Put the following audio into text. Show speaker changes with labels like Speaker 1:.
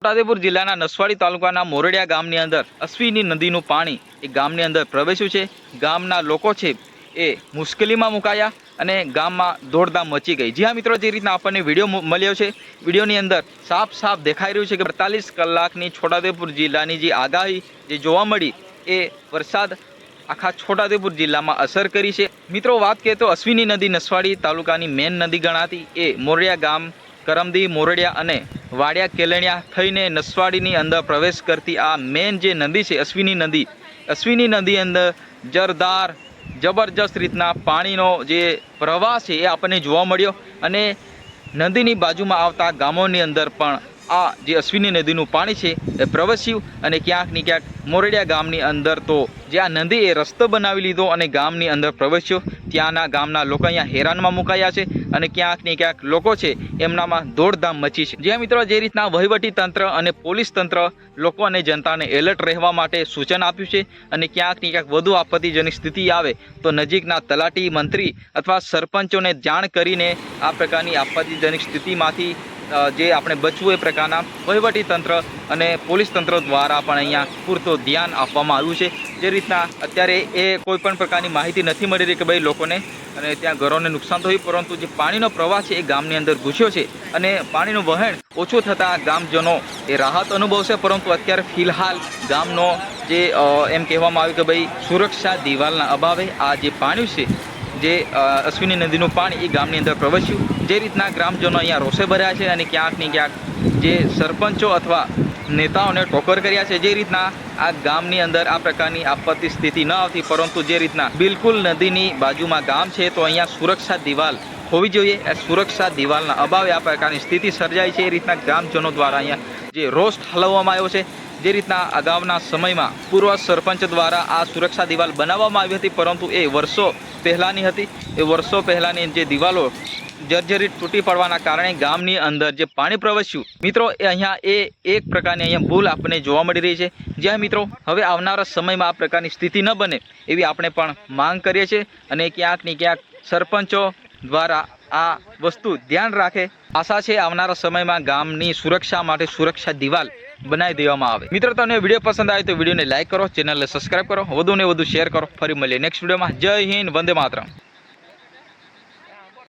Speaker 1: છોટાઉદેપુર જિલ્લાના નસવાડી તાલુકાના મોરડિયા ગામની અંદર અશ્વિની નદીનું પાણી એ ગામની અંદર પ્રવેશ્યું છે। ગામના લોકો છે એ મુશ્કેલીમાં મુકાયા અને ગામમાં દોડધામ મચી ગઈ। જી હા મિત્રો, જે રીતના આપણને વિડીયો મળ્યો છે, વિડીયોની અંદર સાફ દેખાઈ રહ્યું છે કે 48 કલાકની છોટાઉદેપુર જિલ્લાની જે આગાહી જે જોવા મળી એ વરસાદ આખા છોટાઉદેપુર જિલ્લામાં અસર કરી છે। મિત્રો વાત કરીએ તો અશ્વિની નદી નસવાડી તાલુકાની મેન નદી ગણાતી એ મોરડિયા ગામ કરમદી મોરડિયા અને વાડિયા કેલણિયા થઈને નસવાડીની અંદર પ્રવેશ કરતી આ મેન જે નદી છે અશ્વિની નદી અંદર જરદાર જબરજસ્ત રીતના પાણીનો જે પ્રવાહ છે એ આપણને જોવા મળ્યો અને નદીની બાજુમાં આવતા ગામોની અંદર પણ આ જે અશ્વિની નદીનું પાણી છે એ પ્રવેશ્યું અને ક્યાંક ને ક્યાંક મોરડિયા ગામની અંદર તો જે આ નદી એ રસ્તો બનાવી લીધો અને ગામની અંદર પ્રવેશ્યો। ત્યાંના ગામના લોકો અહીંયા હેરાનમાં મુકાયા છે અને ક્યાંક ને ક્યાંક લોકો છે એમનામાં દોડધામ મચી છે। જે મિત્રો જે રીતના વહીવટી તંત્ર અને પોલીસ તંત્ર લોકો અને જનતાને એલર્ટ રહેવા માટે સૂચન આપ્યું છે અને ક્યાંક ને ક્યાંક વધુ આપત્તિજનક સ્થિતિ આવે તો નજીકના તલાટી મંત્રી અથવા સરપંચોને જાણ કરીને આ પ્રકારની આપત્તિજનક સ્થિતિમાંથી જે આપણે બચવું એ પ્રકારના વહીવટી તંત્ર અને પોલીસ તંત્ર દ્વારા પણ અહીંયા પૂરતો ધ્યાન આપવામાં આવ્યું છે। જે રીતના અત્યારે એ કોઈ પણ પ્રકારની માહિતી નથી મળી રહી કે ભાઈ લોકોને અને ત્યાં ઘરોને નુકસાન થયું, પરંતુ જે પાણીનો પ્રવાહ છે એ ગામની અંદર ઘૂસ્યો છે અને પાણીનું વહેણ ઓછું થતાં ગામજનો એ રાહત અનુભવશે। પરંતુ અત્યારે ફિલહાલ ગામનો જે એમ કહેવામાં આવ્યું કે ભાઈ સુરક્ષા દિવાલના અભાવે આ જે પાણી છે જે અશ્વિની નદીનું પાણી એ ગામની અંદર પ્રવેશ્યું। જે રીતના ગ્રામજનો અહીંયા રોષે ભર્યા છે અને ક્યાંક ને ક્યાંક જે સરપંચો અથવા નેતાઓને ટોકર કર્યા છે। જે રીતના આ ગામની અંદર આ પ્રકારની આપત્તિ સ્થિતિ ન આવતી, પરંતુ જે રીતના બિલકુલ નદીની બાજુમાં ગામ છે તો અહીંયા સુરક્ષા દિવાલ હોવી જોઈએ, એ સુરક્ષા દિવાલના અભાવે આ પ્રકારની સ્થિતિ સર્જાઈ છે। એ રીતના ગ્રામજનો દ્વારા અહીંયા જે રોષ ઠાલવવામાં આવ્યો છે। જે રીતના અગાઉના સમયમાં પૂર્વ સરપંચ દ્વારા આ સુરક્ષા દિવાલ બનાવવામાં આવી હતી, પરંતુ એ વર્ષો પહેલાંની હતી। એ વર્ષો પહેલાંની જે દિવાલો જર્જરિત તૂટી પડવાના કારણે ગામની અંદર જે પાણી પ્રવેશ્યું મિત્રો એ અહીંયા એક પ્રકારની અહીંયા ભૂલ આપણને જોવા મળી રહી છે। જ્યાં મિત્રો હવે આવનારા સમયમાં આ પ્રકારની સ્થિતિ ન બને એવી આપણે પણ માંગ કરીએ છીએ અને ક્યાંક ને ક્યાંક સરપંચો દ્વારા આ વસ્તુ ધ્યાન રાખે। આશા છે આવનારા સમયમાં ગામની સુરક્ષા માટે સુરક્ષા દિવાલ બનાવી દેવામાં આવે। મિત્રો તમને વિડીયો પસંદ આવે તો વિડીયોને લાઈક કરો, ચેનલને સબસ્ક્રાઈબ કરો, વધુને વધુ શેર કરો। ફરી મળીએ નેક્સ્ટ વિડીયોમાં। જય હિન્દ, વંદે માતરમ।